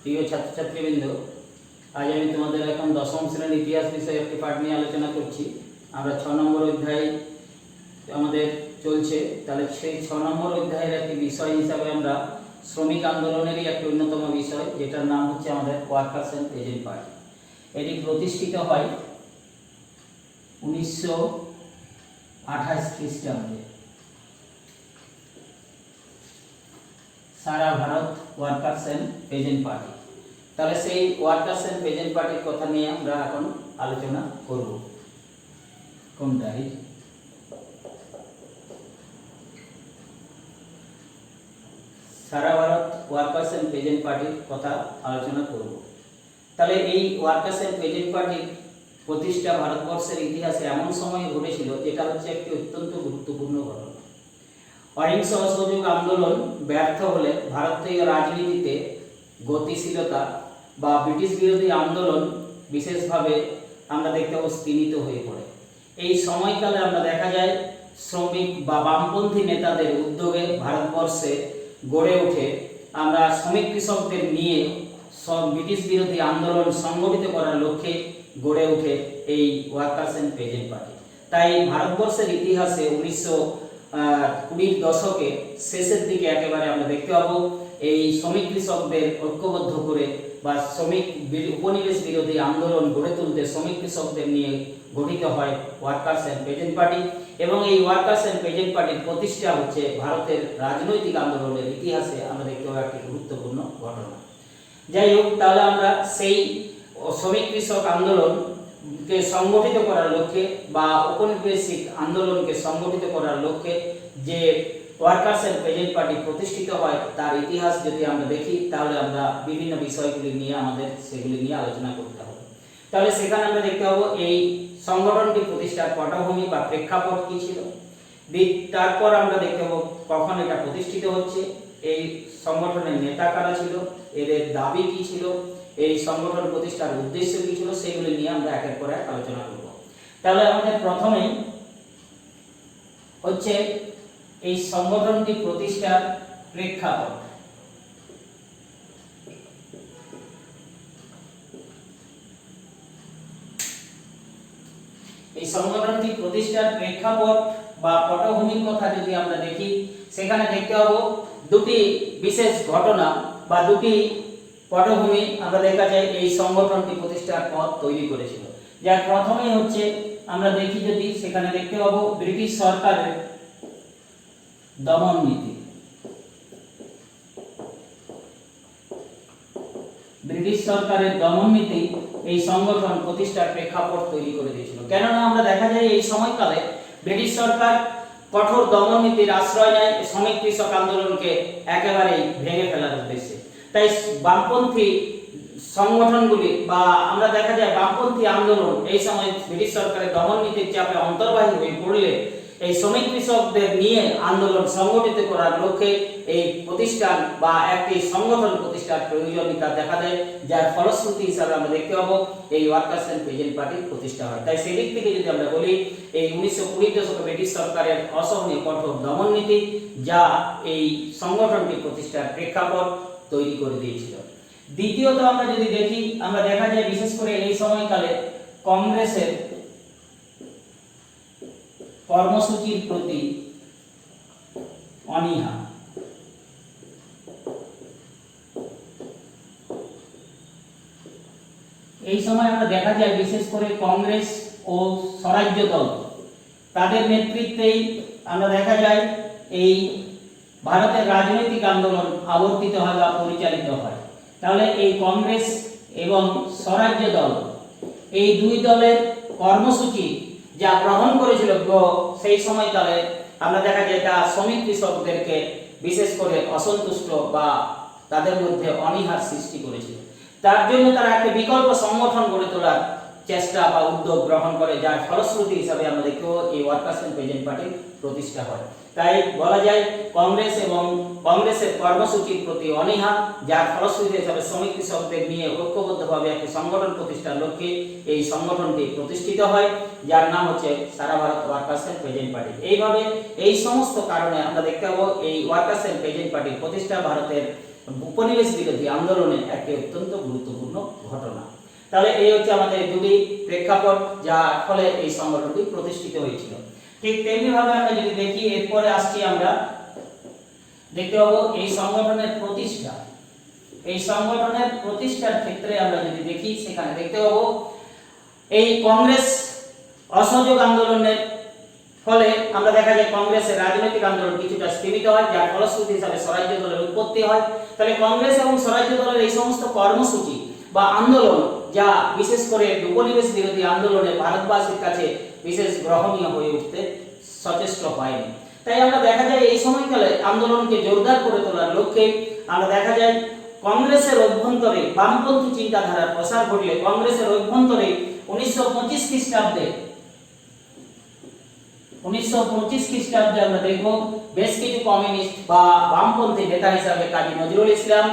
প্রিয় ছাত্রছাত্রীবৃন্দ, আজ আমি তোমাদের এখন দশম শ্রেণীর ইতিহাস বিষয়ে একটি পাঠ নিয়ে আলোচনা করছি। আমরা 6 নম্বর অধ্যায় আমাদের চলছে, তাহলে সেই 6 নম্বর অধ্যায়ের একটি বিষয় হিসাবে আমরা শ্রমিক আন্দোলনেরই একটি অন্যতম বিষয়, যেটার নাম হচ্ছে আমাদের ওয়ার্কার্স অ্যান্ড পেজেন্ট পার্টি। এটি প্রতিষ্ঠিত হয় 1928 খ্রিস্টাব্দে। সারা Bharat workers and peasant party. তাহলে সেই ওয়ার্কার্স অ্যান্ড পেজেন্ট পার্টির কথা নিয়ে আমরা এখন আলোচনা করব। কোনটা? সারা ভারত ওয়ার্কার্স অ্যান্ড পেজেন্ট পার্টির কথা আলোচনা করব। তাহলে এই ওয়ার্কার্স অ্যান্ড পেজেন্ট পার্টির প্রতিষ্ঠা ভারতবর্ষের ইতিহাসে এমন সময় ঘটেছিল যেটা হচ্ছে একটি অত্যন্ত গুরুত্বপূর্ণ ঘটনা। অহিংস অসহযোগ আন্দোলন ব্যর্থ হলে ভারতীয় রাজনীতিতে গতিশীলতা বা ব্রিটিশ বিরোধী আন্দোলন বিশেষভাবে আমরা দেখতে পাবো স্তিমিত হয়ে পড়ে। এই সময়কালে আমরা দেখা যায় শ্রমিক বা বামপন্থী নেতাদের উদ্যোগে ভারতবর্ষে গড়ে ওঠে আমরা শ্রমিক কৃষকদের নিয়ে ব্রিটিশ বিরোধী আন্দোলন সংগঠিত করার লক্ষ্যে গড়ে ওঠে এই ওয়ার্কার্স অ্যান্ড পেজেন্ট পার্টি। তাই ভারতবর্ষের ইতিহাসে 1920 দশকে শেষের দিকে একেবারে আমরা দেখতে পাবো এই শ্রমিক কৃষকদের ঐক্যবদ্ধ করে বা শ্রমিক উপনিবেশ বিরোধী আন্দোলন গড়ে তুলতে শ্রমিক কৃষকদের নিয়ে গঠিত হয় ওয়ার্কার্স অ্যান্ড পেজেন্ট পার্টি। এবং এই ওয়ার্কার্স অ্যান্ড পেজেন্ট পার্টির প্রতিষ্ঠা হচ্ছে ভারতের রাজনৈতিক আন্দোলনের ইতিহাসে আমরা দেখতে পাবো একটি গুরুত্বপূর্ণ ঘটনা। যাই হোক, তাহলে আমরা সেই শ্রমিক কৃষক আন্দোলনকে সংগঠিত করার লক্ষ্যে বা উপনিবেশিক আন্দোলনকে সংগঠিত করার লক্ষ্যে যে ওয়ার্কার্স অ্যান্ড পেজেন্ট পার্টি প্রতিষ্ঠিত হয় তার ইতিহাস যদি আমরা দেখি, তাহলে আমরা বিভিন্ন বিষয়গুলি নিয়ে আমাদের সেগুলি নিয়ে আলোচনা করতে হবে। তাহলে সেখানে আমরা দেখতে পাবো এই সংগঠনটি প্রতিষ্ঠার পটভূমি বা প্রেক্ষাপট কি ছিল, তারপর আমরা দেখতে পাবো কখন এটা প্রতিষ্ঠিত হচ্ছে, এই সংগঠনের নেতা কারা ছিল, এদের দাবি কি ছিল, এই সংগঠন প্রতিষ্ঠার উদ্দেশ্য কি ছিল, সেগুলি নিয়ে আমরা একের পর এক আলোচনা করব। তাহলে আমাদের প্রথমেই হচ্ছে এই সংগঠনটি প্রতিষ্ঠার প্রেক্ষাপট। এই সংগঠনটি প্রতিষ্ঠার প্রেক্ষাপট বা পটভূমির কথা যদি আমরা দেখি, সেখানে দেখতে পাবো দুটি বিশেষ ঘটনা বা দুটি পটভূমি আমরা দেখা যায় এই সংগঠনটি প্রতিষ্ঠার পথ তৈরি করেছিল। যার প্রথমেই হচ্ছে আমরা দেখি যদি, সেখানে দেখতে পাবো ব্রিটিশ সরকারের দমন নীতি। ব্রিটিশ সরকারের দমন নীতি এই সংগঠন প্রতিষ্ঠার প্রেক্ষাপট তৈরি করে দিয়েছিল। কেননা আমরা দেখা যায় এই সময়কালে ব্রিটিশ সরকার কঠোর দমন নীতির আশ্রয় নেয় শ্রমিক কৃষক আন্দোলনকে একেবারেই ভেঙে ফেলার উদ্দেশ্যে। তাই বামপন্থী সংগঠনগুলি বা আমরা দেখা যায় বামপন্থী আন্দোলন এই সময় ব্রিটিশ সরকারের দমন নীতির চাপে অন্তর্বাহী হয়ে পড়লে এই শ্রমিক কৃষকদের নিয়ে আন্দোলন সংগঠিত করার লক্ষ্যে এই প্রতিষ্ঠান বা একটি সংগঠন প্রতিষ্ঠার প্রয়োজনীয়তা দেখা দেয়, যার ফলশ্রুতি হিসাবে আমরা দেখতে পাবো এই ওয়ার্কার্স অ্যান্ড পেজেন্ট পার্টির প্রতিষ্ঠা হয়। তাই সেদিক থেকে যদি আমরা বলি, এই 1920 দশকে ব্রিটিশ সরকারের অসহনীয় কঠোর দমন নীতি যা এই সংগঠনটি প্রতিষ্ঠার প্রেক্ষাপট তৈরি করে দিয়েছিল। দ্বিতীয়ত আমরা যদি দেখি, আমরা দেখা যায় বিশেষ করে এই সময়কালে কংগ্রেসের কর্মসূচির প্রতি অনীহা। এই সময় আমরা দেখা যায় বিশেষ করে কংগ্রেস ও স্বরাজ্য দল তাদের নেতৃত্বেই আমরা দেখা যায় এই ভারতের রাজনৈতিক আন্দোলন আবর্তিত হয় বা পরিচালিত হয়। তাহলে এই কংগ্রেস এবং স্বরাজ্য দল এই দুই দলের কর্মসূচি যা গ্রহণ করেছিল সেই সময়কালে আমরা দেখা যায় তা শ্রমিক কৃষকদেরকে বিশেষ করে অসন্তুষ্ট বা তাদের মধ্যে অনীহার সৃষ্টি করেছিল। তার জন্য তারা একটা বিকল্প সংগঠন গড়ে তোলার চেষ্টা বা উদ্যোগ গ্রহণ করে, যার ফলশ্রুতি হিসাবে আমরা দেখব এই ওয়ার্কার্স অ্যান্ড পেজেন্ট পার্টির প্রতিষ্ঠা হয়। তাই বলা যায় কংগ্রেস এবং কংগ্রেসের কর্মসূচির প্রতি অনীহা, যার ফলশ্রুতি হিসাবে শ্রমিক কৃষকদের নিয়ে ঐক্যবদ্ধভাবে একটি সংগঠন প্রতিষ্ঠার লক্ষ্যে এই সংগঠনটি প্রতিষ্ঠিত হয়, যার নাম হচ্ছে সারা Bharat workers and peasant party. এইভাবে এই সমস্ত কারণে আমরা দেখতে পাবো এই ওয়ার্কার্স অ্যান্ড পেজেন্ট পার্টির প্রতিষ্ঠা ভারতের উপনিবেশ বিরোধী আন্দোলনের একটি অত্যন্ত গুরুত্বপূর্ণ ঘটনা। তাহলে এই হচ্ছে আমাদের দুটি প্রেক্ষাপট যার ফলে এই সংগঠনটি প্রতিষ্ঠিত হয়েছিল। ঠিক তেমনি ভাবে আমরা যদি দেখি এরপরে আসছি আমরা দেখতে পাবো এই সংগঠনের প্রতিষ্ঠা। এই সংগঠনের প্রতিষ্ঠার ক্ষেত্রে আমরা যদি দেখি সেখানে দেখতে পাবো এই কংগ্রেস অসহযোগ আন্দোলনের ফলে আমরা দেখা যায় কংগ্রেসের রাজনৈতিক আন্দোলন কিছুটা স্থিমিত হয়, যার ফলশ্রুতি হিসাবে স্বরাজ্য দলের উৎপত্তি হয়। তাহলে কংগ্রেস এবং স্বরাজ্য দলের এই সমস্ত কর্মসূচি বা আন্দোলন যা বিশেষ করে উপনিবেশ বিরোধী আন্দোলনে ভারতবাসীর কাছে বিশেষ গ্রহণীয় হয়ে উঠতে সচেষ্ট হয়নি। তাই আমরা দেখা যায় এই সময়কালে আন্দোলনকে জোরদার করে তোলার লক্ষ্যে আমরা দেখা যায় কংগ্রেসের অভ্যন্তরে বামপন্থী চিন্তাধারার প্রসার ঘটলে কংগ্রেসের অভ্যন্তরে 1925 খ্রিস্টাব্দে আমরা দেখব বেশ কিছু কমিউনিস্ট বা বামপন্থী নেতা হিসাবে কাজী নজরুল ইসলাম,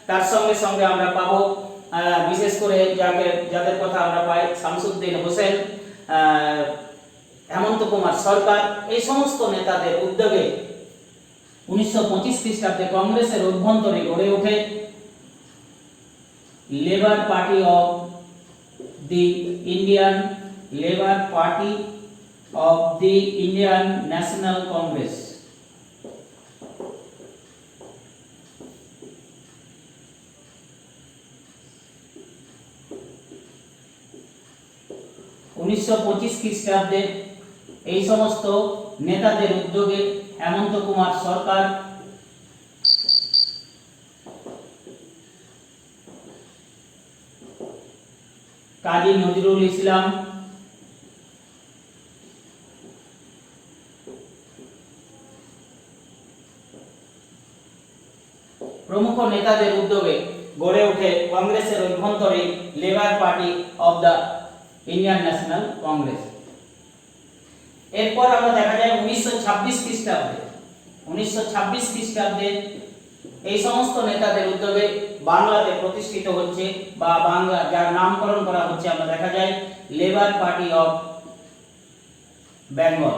তার সঙ্গে সঙ্গে আমরা পাবো বিশেষ করে যাদের কথা আমরা পাই শামসুদ্দিন হোসেন, হেমন্ত কুমার সরকার, এই সমস্ত নেতাদের উদ্যোগে 1925 খ্রিস্টাব্দে কংগ্রেসের অভ্যন্তরে গড়ে ওঠে labour party of the Indian national Congress. খ্রিস্টাব্দে এই সমস্ত নেতাদের উদ্যোগে হেমন্ত কুমার সরকার, কাজী নজরুল ইসলাম, প্রমুখ নেতাদের উদ্যোগে গড়ে ওঠে কংগ্রেসের অভ্যন্তরে labour party of the Indian national Congress. এরপর আমরা দেখা যায় 1926 খ্রিস্টাব্দে এই সমস্ত নেতাদের উদ্যোগে বাংলাতে প্রতিষ্ঠিত হচ্ছে বা বাংলা যার নামকরণ করা হচ্ছে আমরা দেখা যায় labour party of Bengal.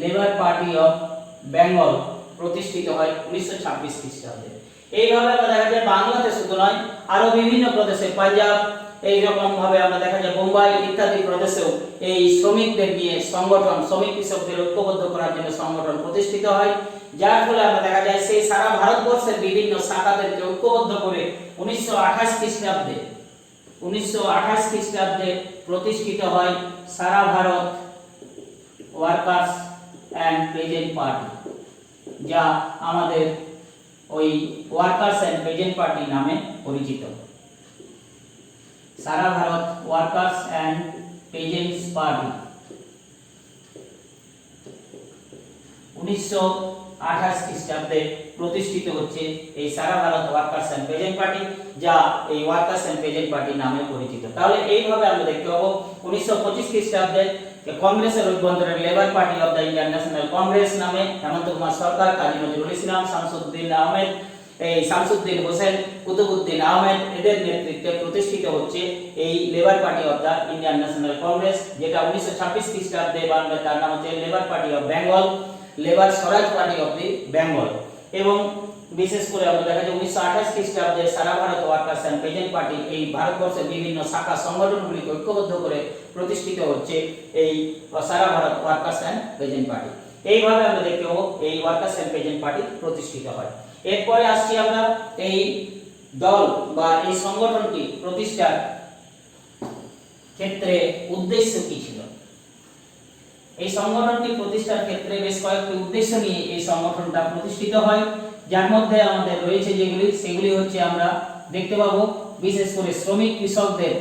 Labour party of Bengal প্রতিষ্ঠিত হয় 1926 খ্রিস্টাব্দে। এইভাবে আমরা দেখা যায় বাংলাতে শুধু নয় আরো বিভিন্ন প্রদেশে পাঞ্জাব, এই রকম ভাবে আমরা দেখা যায় বোম্বাই ইত্যাদি প্রদেশেও এই শ্রমিকদের নিয়ে সংগঠন, শ্রমিক কৃষকদের ঐক্যবদ্ধ করার জন্য সংগঠন প্রতিষ্ঠিত হয়, যার ফলে আমরা দেখা যায় সেই সারা ভারতবর্ষের বিভিন্ন শাখাদেরকে ঐক্যবদ্ধ করে 1928 খ্রিস্টাব্দে প্রতিষ্ঠিত হয় সারা Bharat workers and peasant party, যা আমাদের ওই ওয়ার্কার্স অ্যান্ড পেজেন্ট পার্টি নামে পরিচিত। সারা Bharat workers and peasants party 1928 খ্রিস্টাব্দে প্রতিষ্ঠিত হচ্ছে এই সারা Bharat workers and peasant party, যা এই ওয়ার্কার্স অ্যান্ড পেজেন্ট পার্টি নামে পরিচিত। তাহলে এইভাবে আমরা দেখতে পাবো 1925 খ্রিস্টাব্দে কংগ্রেসের অভ্যন্তরে labour party of the Indian national Congress নামে হেমন্ত কুমার সরকার, কাজী নজরুল ইসলাম, শামসুদ্দিন হোসেন, কুতুবউদ্দিন আহমেদ এদের নেতৃত্বে প্রতিষ্ঠিত হচ্ছে এই labour party of the Indian national Congress, যেটা 1926 খ্রিস্টাব্দে বাংলায় তার নাম হচ্ছে labour party of Bengal, labour Swaraj party of the Bengal. এবং বিশেষ করে আমরা দেখা যায় 1928 খ্রিস্টাব্দে সারা Bharat workers and peasant party এই ভারতবর্ষের বিভিন্ন শাখা সংগঠনগুলিকে ঐক্যবদ্ধ করে প্রতিষ্ঠিত হচ্ছে এই সারা Bharat workers and peasant party. এইভাবে আমরা দেখতে পাবো এই ওয়ার্কার্স অ্যান্ড পেজেন্ট পার্টি প্রতিষ্ঠিত হয়। এরপরে আসছি আমরা এই দল বা এই সংগঠনটি প্রতিষ্ঠার ক্ষেত্রে উদ্দেশ্য কি ছিল। এই সংগঠনটি প্রতিষ্ঠার ক্ষেত্রে বেশ কয়েকটি উদ্দেশ্য নিয়ে এই সংগঠনটা প্রতিষ্ঠিত হয়, যার মধ্যে আমাদের রয়েছে সেগুলি হচ্ছে আমরা দেখতে পাবো বিশেষ করে শ্রমিক কৃষকদের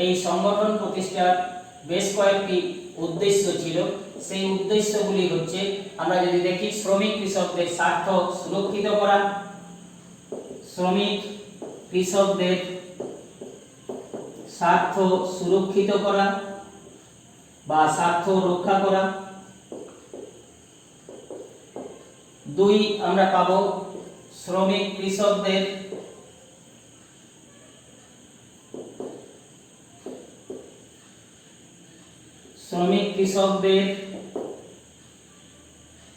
এই সংগঠন প্রতিষ্ঠার বেশ কয়েকটি উদ্দেশ্য ছিল। সেই উদ্দেশ্যগুলি হচ্ছে আমরা যদি দেখি শ্রমিক কৃষকদের স্বার্থ সুরক্ষিত করা, শ্রমিক কৃষকদের স্বার্থ সুরক্ষিত করা বা স্বার্থ রক্ষা করা। দুই আমরা পাবো শ্রমিক কৃষকদের শ্রমিক কৃষকদের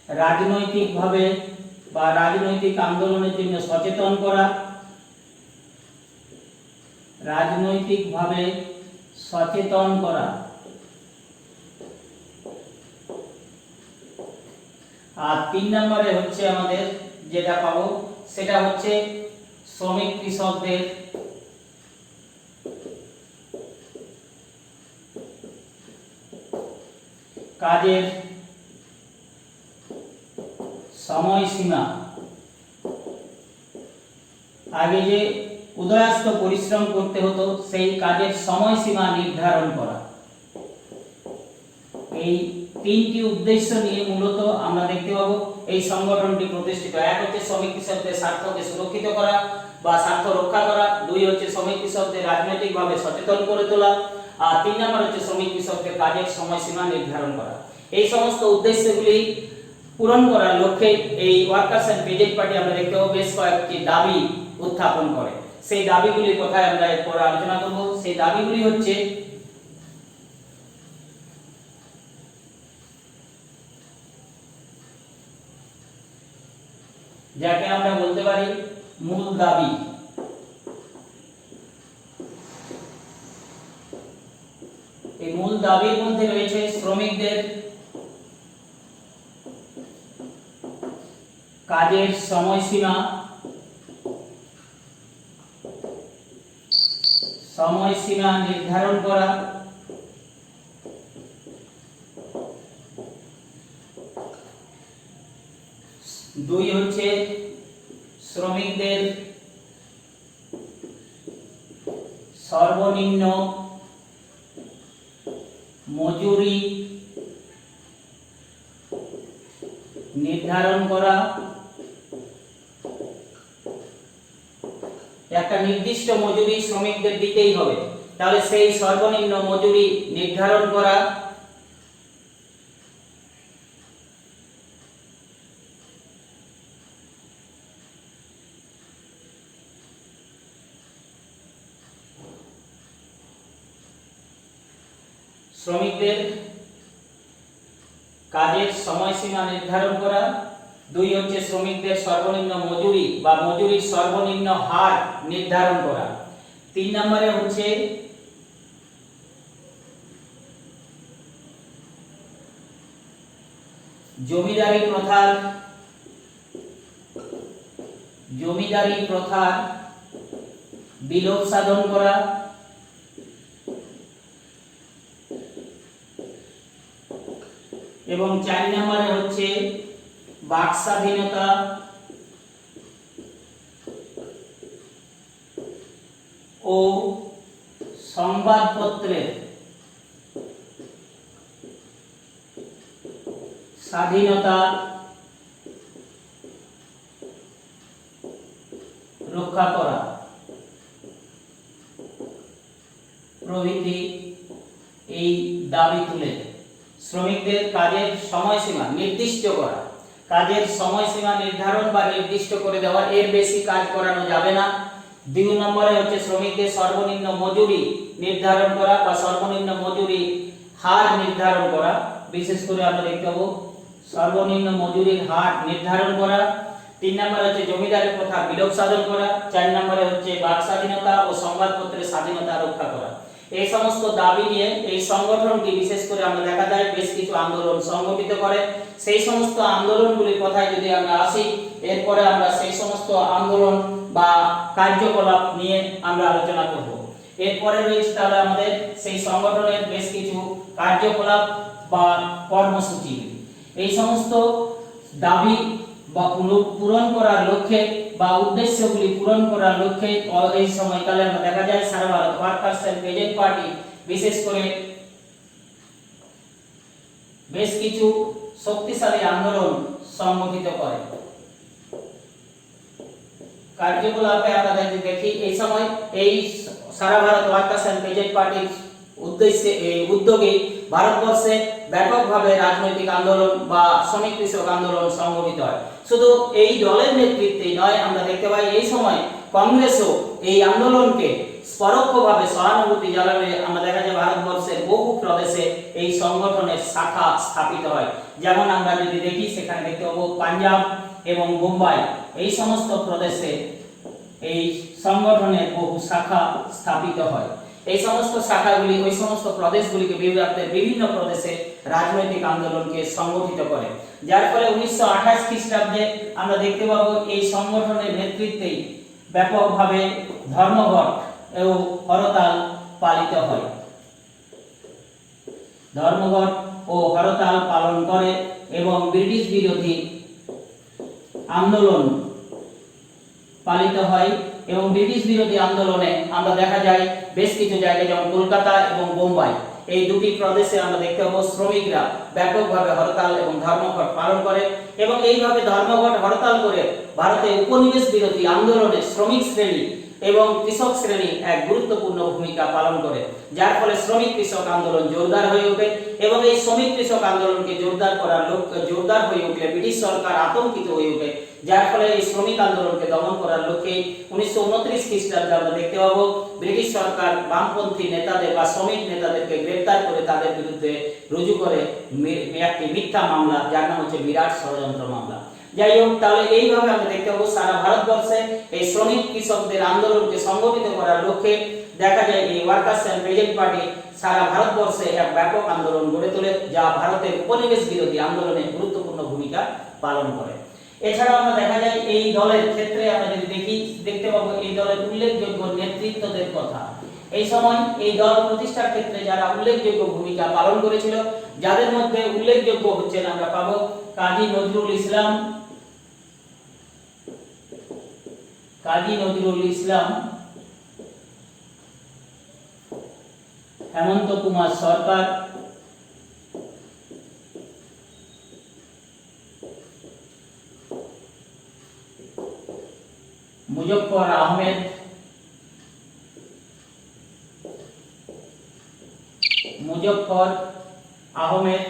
রাজনৈতিকভাবে বা রাজনৈতিক আন্দোলনের জন্য সচেতন করা, রাজনৈতিকভাবে সচেতন করা। আর 3 নম্বরে হচ্ছে আমাদের যেটা পাবো সেটা হচ্ছে শ্রমিক কৃষকদের কাজের সময়সীমা, আগে যে উদয়াস্ত পরিশ্রম করতে হতো সেই কাজের সময়সীমা নির্ধারণ করা। এই 3টি উদ্দেশ্য নিয়ে মূলত আমরা দেখতে পাবো এই সংগঠনটি প্রতিষ্ঠিত। এক হচ্ছে শ্রমিক কৃষকদের স্বার্থকে সুরক্ষিত করা বা স্বার্থ রক্ষা করা, 2 হচ্ছে শ্রমিক কৃষকদের রাজনৈতিকভাবে সচেতন করে তোলা, আর 3 নম্বর হচ্ছে শ্রমিক কৃষকদের কাজের সময়সীমা নির্ধারণ করা। এই সমস্ত উদ্দেশ্যগুলি পূরণ করার লক্ষ্যে এই ওয়ার্কার্স এন্ড পেজেন্ট পার্টি আমরা দেখতে পাবো বেশ কয়েকটি দাবি উত্থাপন করে। সেই দাবিগুলির কথাই আমরা এরপর আলোচনা করব। সেই দাবিগুলি হচ্ছে যাকে আমরা বলতে পারি মূল দাবি। এই মূল দাবির মধ্যে রয়েছে শ্রমিকদের কাজের সময়সীমা নির্ধারণ করা, দুই হচ্ছে শ্রমিকদের সর্বনিম্ন মজুরি নির্ধারণ করা। একটা নির্দিষ্ট মজুরি শ্রমিকদের দিতেই হবে, তাহলে সেই সর্বনিম্ন মজুরি নির্ধারণ করা। শ্রমিকদের কাজের সময়সীমা নির্ধারণ করা, 2 হচ্ছে শ্রমিকদের সর্বনিম্ন মজুরি বা মজুরির সর্বনিম্ন হার নির্ধারণ করা। 3 নম্বরে হচ্ছে জমিদারি প্রথার বিলোপ সাধন করা। এবং 4 নম্বরে হচ্ছে বাক স্বাধীনতা ও সংবাদপত্রের স্বাধীনতা রক্ষা করা প্রভৃতি এই দাবি তুলে শ্রমিকদের কাজের সময়সীমা নির্দিষ্ট করা, কাজের সময়সীমা নির্ধারণ বা নির্দিষ্ট করে দেওয়া, এর বেশি কাজ করানো যাবে না। 2 নম্বরে হচ্ছে শ্রমিকদের সর্বনিম্ন মজুরি নির্ধারণ করা বা সর্বনিম্ন মজুরি হার নির্ধারণ করা। বিশেষ করে আমরা দেখতে পাবো সর্বনিম্ন মজুরির হার নির্ধারণ করা। 3 নম্বরে হচ্ছে জমিদারি প্রথা বিলোপ সাধন করা। 4 নম্বরে হচ্ছে বাক স্বাধীনতা ও সংবাদপত্রের স্বাধীনতা রক্ষা করা। এই সমস্ত দাবি নিয়ে এই সংগঠনটি বিশেষ করে আমরা দেখা যায় বেশ কিছু আন্দোলন সংগঠিত করে। সেই সমস্ত আন্দোলনগুলির কথায় যদি আমরা আসি, এরপরে আমরা সেই সমস্ত আন্দোলন বা কার্যকলাপ নিয়ে আমরা আলোচনা করব। এরপরে রয়েছে তাহলে আমাদের সেই সংগঠনের বেশ কিছু কার্যকলাপ বা কর্মসূচি। এই সমস্ত দাবি বা পূরণ করার লক্ষ্যে বা উদ্দেশ্যগুলি পূরণ করার লক্ষ্যে এই সময়কালে আমরা দেখা যায় সারা ভারত ওয়ার্কার্স এন্ড পেজেন্ট পার্টি বিশেষ করে বেশ কিছু শক্তিশালী আন্দোলন সংগঠিত করে। কার্যকলাপে আমরা দেখি এই সময় এই সারা ভারত ওয়ার্কার্স এন্ড পেজেন্ট পার্টির উদ্যোগে ভারতবর্ষে ব্যাপকভাবে রাজনৈতিক আন্দোলন বা শ্রমিক কৃষক আন্দোলন সংগঠিত হয়। শুধু এই দলের নেতৃত্বে নয়, আমরা দেখতে পাই এই সময় কংগ্রেসও এই আন্দোলনকে পরোক্ষভাবে সহানুভূতি জানালে আমরা দেখা যায় ভারতবর্ষের বহু প্রদেশে এই সংগঠনের শাখা স্থাপিত হয়। যেমন আমরা যদি দেখি সেখানে দেখতে পাবো পাঞ্জাব এবং বোম্বাই এই সমস্ত প্রদেশে এই সংগঠনের বহু শাখা স্থাপিত হয়। এই সমস্ত শাখাগুলি ওই সমস্ত প্রদেশগুলিকে বিভিন্ন প্রদেশে রাজনৈতিক আন্দোলনকে সংগঠিত করে, যার ফলে 1928 খ্রিস্টাব্দে আমরা দেখতে পাবো এই সংগঠনের নেতৃত্বেই ব্যাপকভাবে ধর্মঘট ও হরতাল পালিত হয়। ধর্মঘট ও হরতাল পালন করে এবং ব্রিটিশ বিরোধী আন্দোলন পালিত হয় এবং ব্রিটিশ বিরোধী আন্দোলনে আমরা দেখা যায় বেশ কিছু জায়গায় যেমন কলকাতা এবং বোম্বাই এই দুটি প্রদেশে আমরা দেখতে পাবো শ্রমিকরা ব্যাপকভাবে হরতাল এবং ধর্মঘট পালন করে এবং এইভাবে ধর্মঘট হরতাল করে ভারতে উপনিবেশ বিরোধী আন্দোলনে শ্রমিক শ্রেণী এবং কৃষক শ্রেণী এক গুরুত্বপূর্ণ ভূমিকা পালন করে, যার ফলে শ্রমিক কৃষক আন্দোলন জোরদার হয়ে ওঠে এবং এই শ্রমিক কৃষক আন্দোলনকে জোরদার হয়ে উঠলে ব্রিটিশ সরকার আতঙ্কিত হয়ে ওঠে, যার ফলে এই শ্রমিক আন্দোলনকে দমন করার লক্ষ্যে 1929 খ্রিস্টাব্দে আমরা দেখতে পাবো ব্রিটিশ সরকার বামপন্থী নেতাদের বা শ্রমিক নেতাদেরকে গ্রেফতার করে তাদের বিরুদ্ধে রুজু করে একটি মিথ্যা মামলা, যার নাম হচ্ছে বিরাট ষড়যন্ত্র মামলা। যাই হোক, তাহলে এইভাবে আমরা দেখতে পাবো সারা ভারতবর্ষে এই শ্রমিক কৃষকদের আন্দোলনকে সংগঠিত করার লক্ষ্যে দেখা যায় এই ওয়ার্কার্স এন্ড পেজেন্ট পার্টি সারা ভারতবর্ষে এক ব্যাপক আন্দোলন গড়ে তোলে, যা ভারতের উপনিবেশ বিরোধী আন্দোলনে গুরুত্বপূর্ণ ভূমিকা পালন করে। এছাড়াও আমরা দেখা যায় এই দলের ক্ষেত্রে আমরা যদি দেখতে পাবো এই দলের উল্লেখযোগ্য নেতৃত্বদের কথা। এই সময় এই দল প্রতিষ্ঠার ক্ষেত্রে যারা উল্লেখযোগ্য ভূমিকা পালন করেছিল, যাদের মধ্যে উল্লেখযোগ্য হচ্ছেন আমরা পাবো কাজী নজরুল ইসলাম, হেমন্ত কুমার সরকার, মুজফফর আহমেদ,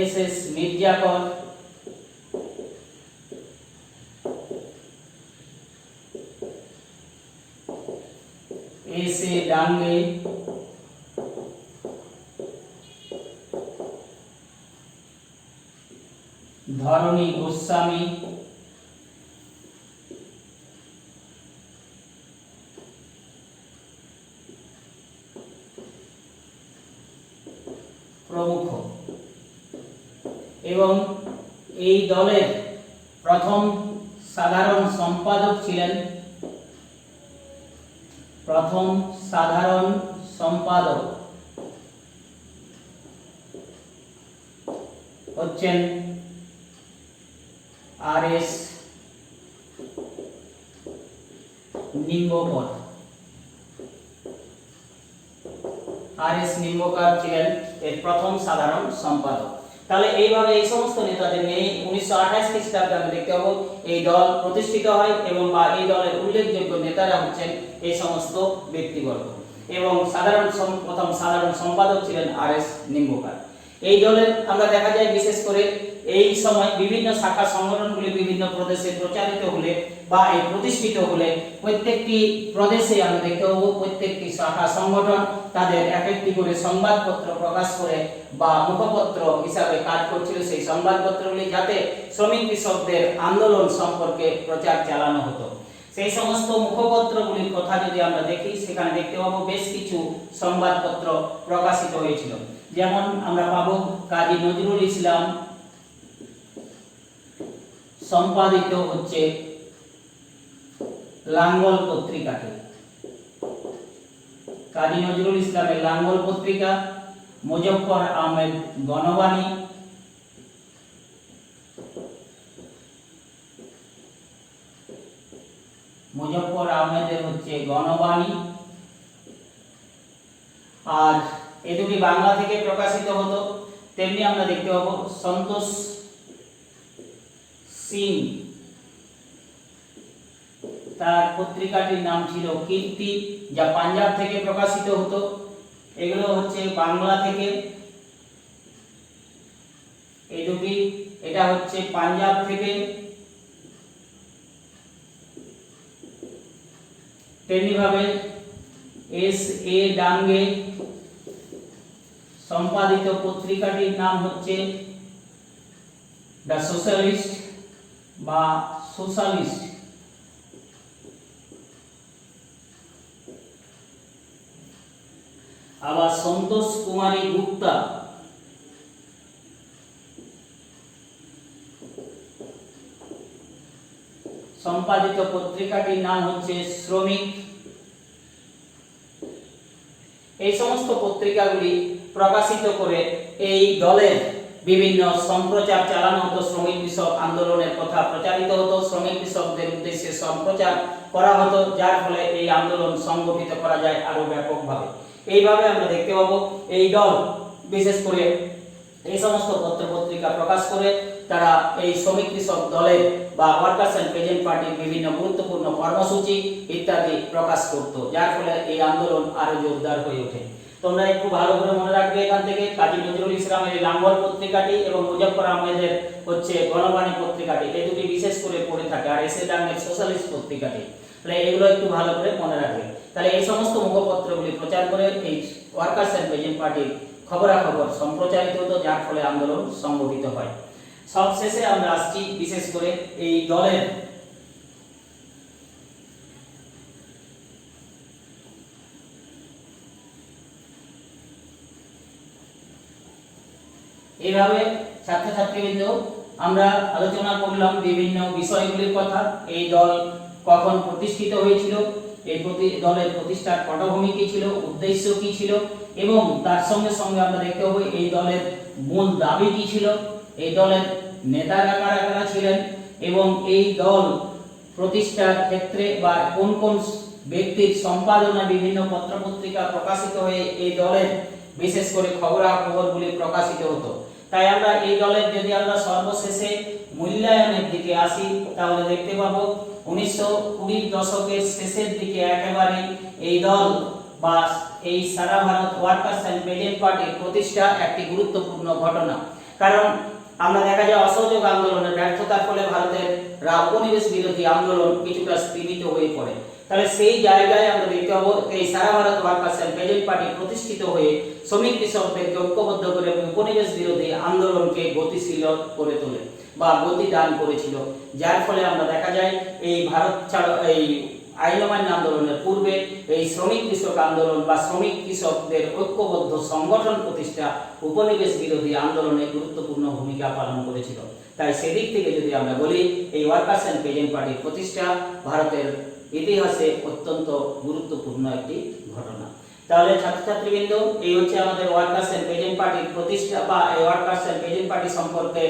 এস মির্জাফর, এস ডাঙ্গে, ধরণী গোস্বামী, প্রমুখ। এবং এই দলের প্রথম সাধারণ সম্পাদক হচ্ছেন আর.এস. নিম্বকর। নিম্বকর ছিলেন এর প্রথম সাধারণ সম্পাদক। তাহলে এইভাবে এই সমস্ত নেতাদের নিয়ে 1928 খ্রিস্টাব্দে আমরা দেখতে পাবো এই দল প্রতিষ্ঠিত হয় এবং বা এই দলের উল্লেখযোগ্য নেতারা হচ্ছেন এই সমস্ত ব্যক্তিবর্গ এবং প্রথম সাধারণ সম্পাদক ছিলেন আর.এস. নিম্বকর। এই দলের আমরা দেখা যায় বিশেষ করে এই সময় বিভিন্ন শাখা সংগঠনগুলি বিভিন্ন প্রদেশে প্রচারিত হলে বা এই প্রতিষ্ঠিত হলে প্রত্যেকটি প্রদেশে আমরা দেখতে পাবো প্রত্যেকটি শাখা সংগঠন তাদের এক একটি করে সংবাদপত্র প্রকাশ করে বা মুখপত্র হিসাবে কাজ করছিল। সেই সংবাদপত্রগুলি যাতে শ্রমিক কৃষকদের আন্দোলন সম্পর্কে প্রচার চালানো হতো। সেই সমস্ত মুখপত্রগুলির কথা যদি আমরা দেখি সেখানে দেখতে পাবো বেশ কিছু সংবাদপত্র প্রকাশিত হয়েছিল। যেমন আমরা পাবো কাজী নজরুল ইসলাম সম্পাদিত হচ্ছে লাঙ্গল পত্রিকাটি, কাজী নজরুল ইসলামের লাঙ্গল পত্রিকা, মুজফফর আহমেদ গণবাণী, মুজফফর আহমেদের হচ্ছে গণবাণী। আর এই দুটি বাংলা থেকে প্রকাশিত হতো। তেমনি আমরা দেখতে পাবো সন্তোষ সিং তার পত্রিকাটির নাম ছিল কীর্তি, যা পাঞ্জাব থেকে প্রকাশিত হতো। এগুলো হচ্ছে বাংলা থেকে, এই দুটি, এটা হচ্ছে পাঞ্জাব থেকে। তেমনিভাবে এস এ ডাঙ্গে সম্পাদিত পত্রিকাটির নাম হচ্ছে দ্য সোশ্যালিস্ট বা সোশ্যালিস্ট। আবার সন্তোষ কুমারী গুপ্তা সম্পাদিত পত্রিকাটির নাম হচ্ছে শ্রমিক। এই সমস্ত পত্রিকাগুলি প্রকাশিত করে এই দলের বিভিন্ন সম্প্রচার চালানো হতো, শ্রমিক বিষয়ক আন্দোলনের কথা প্রচারিত হতো, শ্রমিক কৃষকদের উদ্দেশ্যে সম্প্রচার করা হতো, যার ফলে এই আন্দোলন সংগঠিত করা যায় আরো ব্যাপকভাবে। এইভাবে আমরা দেখতে পাবো এই দল বিশেষ করে এই সমস্ত পত্র পত্রিকা প্রকাশ করে তারা এই শ্রমিক কৃষক দলের বা ওয়ার্কার্স এন্ড পেজেন্ট পার্টির বিভিন্ন গুরুত্বপূর্ণ কর্মসূচি ইত্যাদি প্রকাশ করত, যার ফলে এই আন্দোলন আরো জোরদার হয়ে ওঠে। তোমরা একটু ভালো করে মনে রাখবে এখান থেকে কাজী নজরুল ইসলামের লাঙ্গল পত্রিকাটি এবং মুজফফর আহমেদের হচ্ছে গণবাণী পত্রিকাটি, এই দুটি বিশেষ করে পড়ে থাকে, আর এসে ডাঙ্গের সোশ্যালিস্ট পত্রিকাটি, তাহলে এগুলো একটু ভালো করে মনে রাখবে। তাহলে এই সমস্ত মুখপত্রগুলি প্রচার করে এই ওয়ার্কার্স এন্ড পেজেন্ট পার্টির খবরাখবর সম্প্রচারিত হতো, যার ফলে আন্দোলন সংগঠিত হয়। সবশেষে আমরা আসছি বিশেষ করে এই দলের এইভাবে ছাত্রছাত্রীবৃন্দ আমরা আলোচনা করলাম বিভিন্ন বিষয়গুলির কথা। এই দল কখন প্রতিষ্ঠিত হয়েছিল, এই দলের প্রতিষ্ঠার পটভূমি কি ছিল, উদ্দেশ্য কি ছিল, এবং তার সঙ্গে সঙ্গে আমরা দেখতে পাবো এই দলের মূল দাবি কি ছিল, এই দলের নেতারা কারা কারা ছিলেন, এবং এই দল প্রতিষ্ঠার ক্ষেত্রে বা কোন কোন ব্যক্তির সম্পাদনায় বিভিন্ন পত্রপত্রিকা প্রকাশিত হয়ে এই দলের বিশেষ করে খবরাখবরগুলি প্রকাশিত হতো। তাই আমরা এই দলের যদি আমরা সর্বশেষে মূল্যায়নের দিকে আসি তাহলে দেখতে পাবো 1920 দশকের শেষের দিকে একেবারে এই দল বা এই সারা ভারত ওয়ার্কার্স এন্ড পেজেন্ট পার্টির প্রতিষ্ঠা একটি গুরুত্বপূর্ণ ঘটনা। কারণ আমরা দেখা যায় অসহযোগ আন্দোলনের ব্যর্থতার ফলে ভারতের উপনিবেশ বিরোধী আন্দোলন কিছুটা স্থিমিত হয়ে পড়ে। তাহলে সেই জায়গায় আমরা দেখতে পাবো এই সারা ভারত ওয়ার্কার্স এন্ড পেজেন্ট পার্টি প্রতিষ্ঠিত হয়ে শ্রমিক কৃষকদেরকে ঐক্যবদ্ধ করে উপনিবেশ বিরোধী আন্দোলনকে গতিশীল করে তোলে বা গতি দান করেছিল, যার ফলে আমরা দেখা যায় এই ভারত ছাড়ো এই আইন অমান্য আন্দোলনের পূর্বে এই শ্রমিক কৃষক আন্দোলন বা শ্রমিক কৃষকদের ঐক্যবদ্ধ সংগঠন প্রতিষ্ঠা উপনিবেশ বিরোধী আন্দোলনে গুরুত্বপূর্ণ ভূমিকা পালন করেছিল। তাই সেদিক থেকে যদি আমরা বলি এই ওয়ার্কার্স এন্ড পেজেন্ট পার্টির প্রতিষ্ঠা ভারতের ইতিহাসে অত্যন্ত গুরুত্বপূর্ণ একটি ঘটনা। তাহলে ছাত্রছাত্রীবৃন্দ এই হচ্ছে আমাদের ওয়ার্কার্স এন্ড পেজেন্ট পার্টির প্রতিষ্ঠা বা এই ওয়ার্কার্স এন্ড পেজেন্ট পার্টি সম্পর্কে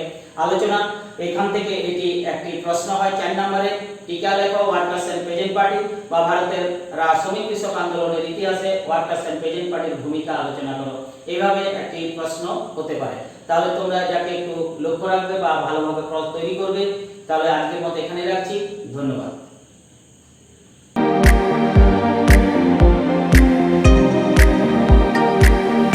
আলোচনা। এখান থেকে এটি একটি প্রশ্ন হয় 4 নম্বরে, টিকা লেখো ওয়ার্কার্স এন্ড পেজেন্ট পার্টি বা ভারতের শ্রমিক কৃষক আন্দোলনের ইতিহাসে ওয়ার্কার্স এন্ড পেজেন্ট পার্টির ভূমিকা আলোচনা করো। এইভাবে একটি প্রশ্ন হতে পারে। তাহলে তোমরা যাকে একটু লক্ষ্য রাখবে বা ভালোভাবে তৈরি করবে। তাহলে আজকের মতো এখানে রাখছি, ধন্যবাদ।